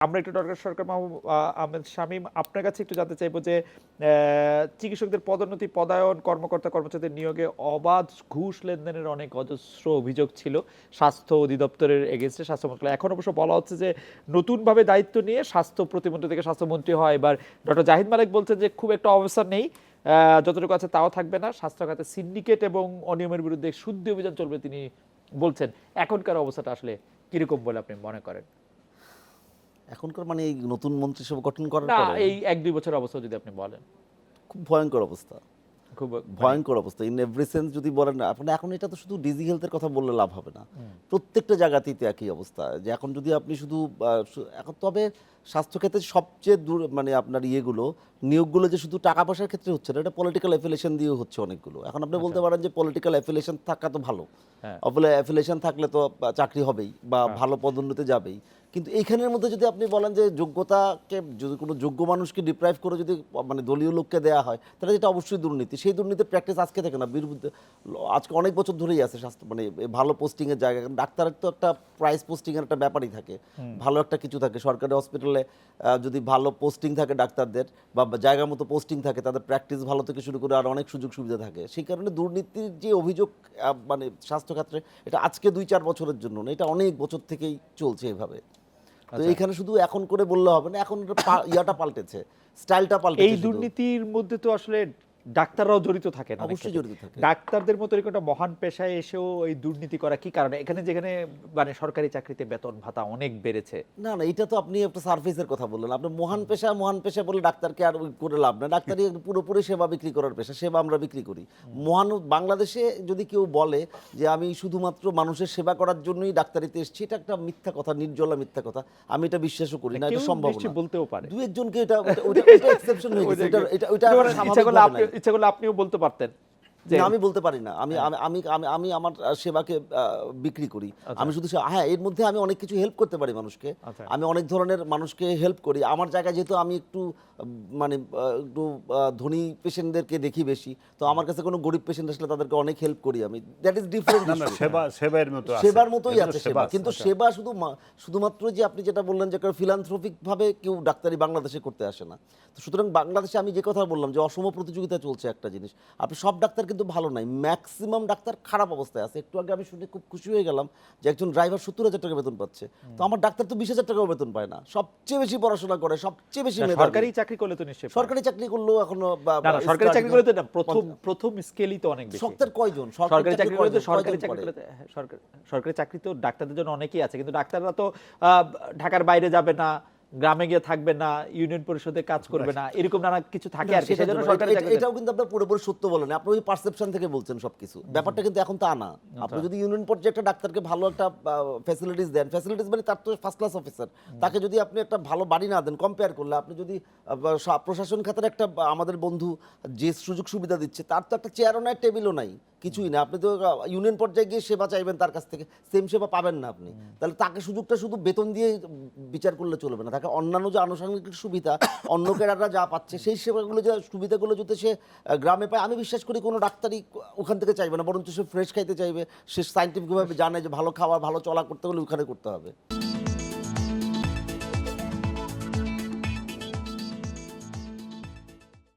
আমরা একটু ডক্টর সরকার মাহবুব আহমেদ শামীম আপনার কাছে একটু জানতে চাইবো যে চিকিৎসকদের পদোন্নতি পদায়ন কর্মকর্তা কর্মচারীদের নিয়োগে অবাধ ঘুষ লেনদেনের অনেক অজস্র অভিযোগ ছিল স্বাস্থ্য অধিদপ্তরের এগেইনস্টে স্বাস্থ্য মন্ত্রণালয়। এখন অবশ্য বলা হচ্ছে যে নতুনভাবে দায়িত্ব নিয়ে স্বাস্থ্য প্রতিমন্ত্রী থেকে স্বাস্থ্যমন্ত্রী হয়। এবার ডক্টর জাহিদ মালিক বলছেন যে খুব একটা অবস্থা নেই, যতটুকু আছে তাও থাকবে না, স্বাস্থ্য খাতে সিন্ডিকেট এবং অনিয়মের বিরুদ্ধে শুদ্ধি অভিযান চলবে তিনি বলছেন। এখনকার অবস্থাটা আসলে কিরকম বলে আপনি মনে করেন? এখনকার মানে এই নতুন মন্ত্রিসভা গঠন করার না, পরে এই 1-2 বছর অবস্থা যদি আপনি বলেন। খুব ভয়ঙ্কর অবস্থা, খুব ভয়ঙ্কর অবস্থা ইন এভরি সেন্স যদি বলেন না আপনি। এখন এটা তো শুধু ডিজি হেলথের কথা বললে লাভ হবে না, প্রত্যেকটা জায়গাতেই তো একই অবস্থা। যে এখন যদি আপনি শুধু এখন তবে স্বাস্থ্যক্ষেত্রে সবচেয়ে দূর মানে আপনার ইয়েগুলো নিয়োগগুলো যে শুধু টাকা পয়সার ক্ষেত্রে হচ্ছে না, এটা পলিটিক্যাল অ্যাফিলিয়েশন দিয়েও হচ্ছে অনেকগুলো। এখন আপনি বলতে পারেন যে পলিটিক্যাল অ্যাফিলিয়েশন থাকা তো ভালো, অ্যাফিলিয়েশন থাকলে তো চাকরি হবেই বা ভালো পদোন্নতি যাবেই। কিন্তু এইখানের মধ্যে যদি আপনি বলেন যে যোগ্যতাকে যদি কোনো যোগ্য মানুষকে ডিপ্রাইভ করে যদি মানে দলীয় লোককে দেওয়া হয়, তাহলে এটা অবশ্যই দুর্নীতি। সেই দুর্নীতির প্র্যাকটিস আজকে থেকে না, বিরুদ্ধে আজকে অনেক বছর ধরেই আছে। স্বাস্থ্য মানে ভালো পোস্টিংয়ের জায়গা, ডাক্তারের তো একটা প্রাইস পোস্টিংয়ের একটা ব্যাপারই থাকে, ভালো একটা কিছু থাকে। সরকারি হসপিটালে যদি ভালো পোস্টিং থাকে ডাক্তারদের বা জায়গা মতো পোস্টিং থাকে, তাদের প্র্যাকটিস ভালো থেকে শুরু করে আর অনেক সুযোগ সুবিধা থাকে। সেই কারণে দুর্নীতির যে অভিযোগ মানে স্বাস্থ্যক্ষেত্রে, এটা আজকে 2-4 বছরের জন্য না, এটা অনেক বছর থেকেই চলছে এভাবে। তো এখানে শুধু এখন করে বললে হবে না, এখন ইয়াটা পাল্টেছে, স্টাইলটা পাল্টেছে। এই দুর্নীতির মধ্যে তো আসলে ডাক্তাররাও জড়িত থাকেন, অবশ্যই জড়িত থাকে। ডাক্তারদের মতো এরকম একটা মহান পেশায় এসেও এই দুর্নীতি করা কি কারণে? এখানে যেখানে মানে সরকারি চাকরিতে বেতন ভাতা অনেক বেড়েছে। না না, এটা তো আপনি একটা সার্ভিসের কথা বললেন। আপনি মহান পেশা বলে ডাক্তারকে আর করে লাভ না। ডাক্তারই পুরোপুরি সেবা বিক্রি করার পেশা, সেবা আমরা বিক্রি করি। বাংলাদেশে যদি কেউ বলে যে আমি শুধুমাত্র মানুষের সেবা করার জন্যই ডাক্তারিতে এসেছি, এটা একটা মিথ্যা কথা, নির্জলা মিথ্যা কথা। আমি এটা বিশ্বাসও করি না, এটা সম্ভব না। বলতেও পারে দুই একজনকে এটা এক্সেপশন হয়ে গেছে। এটা ইচ্ছা করলে আপনিও বলতে পারতেন। আমি বলতে পারি না, আমি আমি আমি আমার সেবাকে বিক্রি করি। আমি শুধু হ্যাঁ, এর মধ্যে আমি অনেক কিছু হেল্প করতে পারি মানুষকে। আমি অনেক ধরনের মানুষকে হেল্প করি। আমার জায়গায় যেহেতু আমি একটু মানে একটু ধনী পেশেন্টদেরকে দেখি বেশি, তো আমার কাছে কোনো গরিব পেশেন্ট আসলে তাদেরকে অনেক হেল্প করি আমি। That is different. সেবার মতোই আছে সেবা, কিন্তু সেবা শুধুমাত্র যে আপনি যেটা বললেন যে ফিলান্থ্রপিক ভাবে কেউ ডাক্তারি বাংলাদেশে করতে আসে না। তো সুতরাং বাংলাদেশে আমি যে কথা বললাম যে অসম প্রতিযোগিতা চলছে একটা জিনিস, আপনি সব ডাক্তার কিন্তু ভালো নাই, ম্যাক্সিমাম ডাক্তার খারাপ অবস্থায় আছে। একটু আগে আমি শুনে খুব খুশি হয়ে গেলাম যে একজন ড্রাইভার 70,000 টাকা বেতন পাচ্ছে। তো আমার ডাক্তার তো 20,000 টাকাও বেতন পায় না, সবচেয়ে বেশি পড়াশোনা করে, সবচেয়ে বেশি সরকারি চাকরি করলে তো নিশ্চয়ই, সরকারি চাকরি করলেও এখনো সরকারি চাকরি করলে তো না, প্রথম স্কেলই তো অনেক বেশি। সপ্তাহের কয়জন সরকারি চাকরি করলে তো সরকারি চাকরি তো ডাক্তারদের জন্য অনেকেই আছে, কিন্তু ডাক্তাররা তো ঢাকার বাইরে যাবে না, গ্রামে গিয়ে থাকবে না, ইউনিয়ন পরিষদে কাজ করবে না, এরকম নানা কিছু থাকে আর সেজন্য সরকারি চাকরি। এটাও কিন্তু আপনারা পুরোপুরি সত্য বলেন, আপনি ওই পারসেপশন থেকে বলছেন সবকিছু। ব্যাপারটা কিন্তু এখন তা না। আপনি যদি ইউনিয়ন পর্যায়ে একটা ডাক্তারকে ভালো একটা ফ্যাসিলিটিস দেন, ফ্যাসিলিটিস মানে তার তো ফার্স্ট ক্লাস অফিসার, তাকে যদি আপনি একটা ভালো বাড়ি না দেন, কম্পেয়ার করলে আপনি যদি প্রশাসন খাতের একটা আমাদের বন্ধু যে সুযোগ সুবিধা দিচ্ছে, তার তো একটা চেয়ারও নাই, টেবিলও নাই, কিছুই না। আপনি তো ইউনিয়ন পর্যায়ে গিয়ে সেবা চাইবেন তার কাছ থেকে, সেম সেবা পাবেন না আপনি। তাহলে তাকে সুযোগটা শুধু বেতন দিয়ে বিচার করলে চলবে না, তাকে অন্যান্য যে আনুষঙ্গিক সুবিধা অন্য কেরাররা যা পাচ্ছে সেই সেবাগুলো, যে সুবিধাগুলো যদি সে গ্রামে পায়, আমি বিশ্বাস করি কোনো ডাক্তারই ওখান থেকে চাইবে না, বরঞ্চ সে ফ্রেশ খাইতে চাইবে। সে সাইন্টিফিকভাবে জানে যে ভালো খাওয়া ভালো চলা করতে হলে ওখানে করতে হবে।